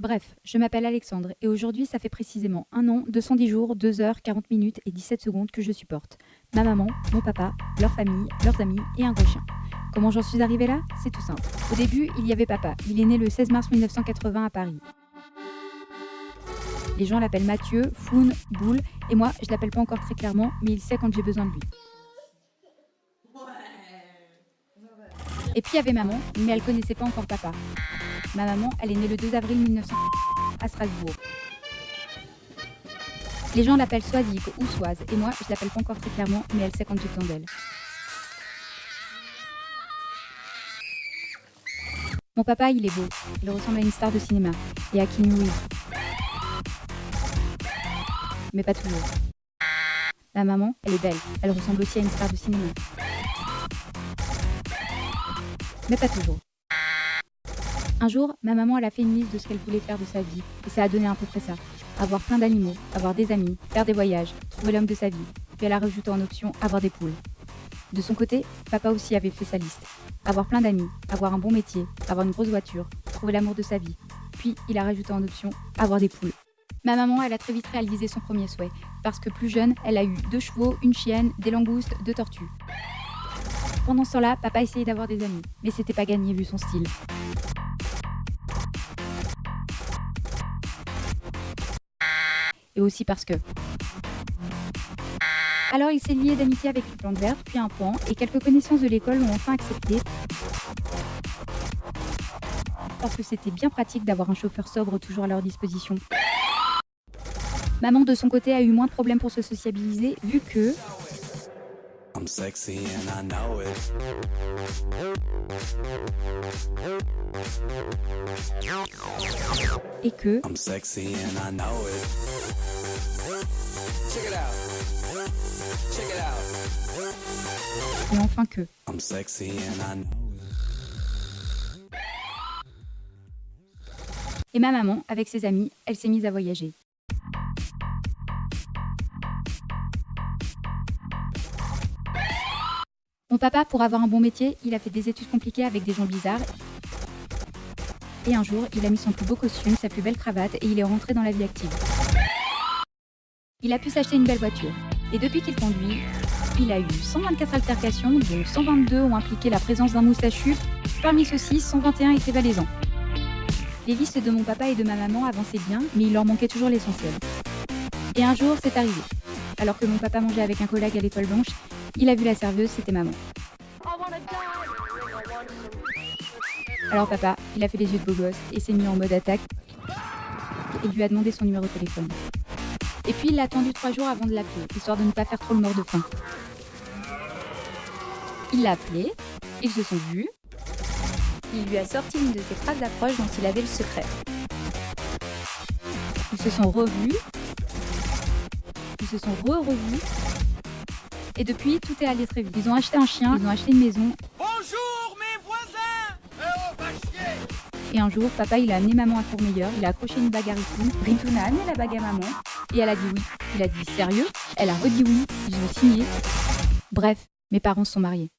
Bref, je m'appelle Alexandre et aujourd'hui ça fait précisément 1 an, 210 jours, 2 heures, 40 minutes et 17 secondes que je supporte ma maman, mon papa, leur famille, leurs amis et un gros chien. Comment j'en suis arrivée là? C'est tout simple. Au début, il y avait papa. Il est né le 16 mars 1980 à Paris. Les gens l'appellent Mathieu, Foun, Boule, et moi, je l'appelle pas encore très clairement, mais il sait quand j'ai besoin de lui. Et puis il y avait maman, mais elle connaissait pas encore papa. Ma maman, elle est née le 2 avril 1900 à Strasbourg. Les gens l'appellent Swazik ou Soise, et moi, je l'appelle pas encore très clairement, mais elle sait quand j'ai besoin d'elle. Mon papa, il est beau. Il ressemble à une star de cinéma. Et à Keanu Reeves. Mais pas toujours. Ma maman, elle est belle. Elle ressemble aussi à une star de cinéma. Mais pas toujours. Un jour, ma maman, elle a fait une liste de ce qu'elle voulait faire de sa vie. Et ça a donné à peu près ça. Avoir plein d'animaux, avoir des amis, faire des voyages, trouver l'homme de sa vie. Puis elle a rajouté en option avoir des poules. De son côté, papa aussi avait fait sa liste. Avoir plein d'amis, avoir un bon métier, avoir une grosse voiture, trouver l'amour de sa vie. Puis il a rajouté en option avoir des poules. Ma maman, elle a très vite réalisé son premier souhait. Parce que plus jeune, elle a eu 2 chevaux, une chienne, des langoustes, 2 tortues. Pendant ce temps-là, papa essayait d'avoir des amis. Mais c'était pas gagné vu son style. Et aussi parce que... Alors il s'est lié d'amitié avec une plante verte, puis un pan, et quelques connaissances de l'école l'ont enfin accepté. Parce que c'était bien pratique d'avoir un chauffeur sobre toujours à leur disposition. Maman de son côté a eu moins de problèmes pour se sociabiliser, vu que... I'm sexy and I know it. Et que... I'm sexy and I know it. Check it out. Check it out. Et enfin que... I'm sexy and I know it. Et ma maman, avec ses amis, elle s'est mise à voyager. Mon papa, pour avoir un bon métier, il a fait des études compliquées avec des gens bizarres. Et un jour, il a mis son plus beau costume, sa plus belle cravate et il est rentré dans la vie active. Il a pu s'acheter une belle voiture. Et depuis qu'il conduit, il a eu 124 altercations, dont 122 ont impliqué la présence d'un moustachu. Parmi ceux-ci, 121 étaient valaisants. Les listes de mon papa et de ma maman avançaient bien, mais il leur manquait toujours l'essentiel. Et un jour, c'est arrivé. Alors que mon papa mangeait avec un collègue à l'étoile blanche, il a vu la serveuse, c'était maman. Alors papa, il a fait les yeux de beau gosse et s'est mis en mode attaque et lui a demandé son numéro de téléphone. Et puis il l'a attendu 3 jours avant de l'appeler, histoire de ne pas faire trop le mort de faim. Il l'a appelé, ils se sont vus. Il lui a sorti une de ses phrases d'approche dont il avait le secret. Ils se sont revus. Ils se sont revus. Et depuis, tout est allé très vite. Ils ont acheté un chien, ils ont acheté une maison. Bonjour mes voisins! Oh, va chier! Et un jour, papa, il a amené maman à Courmayeur, il a accroché une bague à Ritoun. Ritoun a amené la bague à maman. Et elle a dit oui. Il a dit sérieux? Elle a redit oui. Ils ont signé. Bref, mes parents se sont mariés.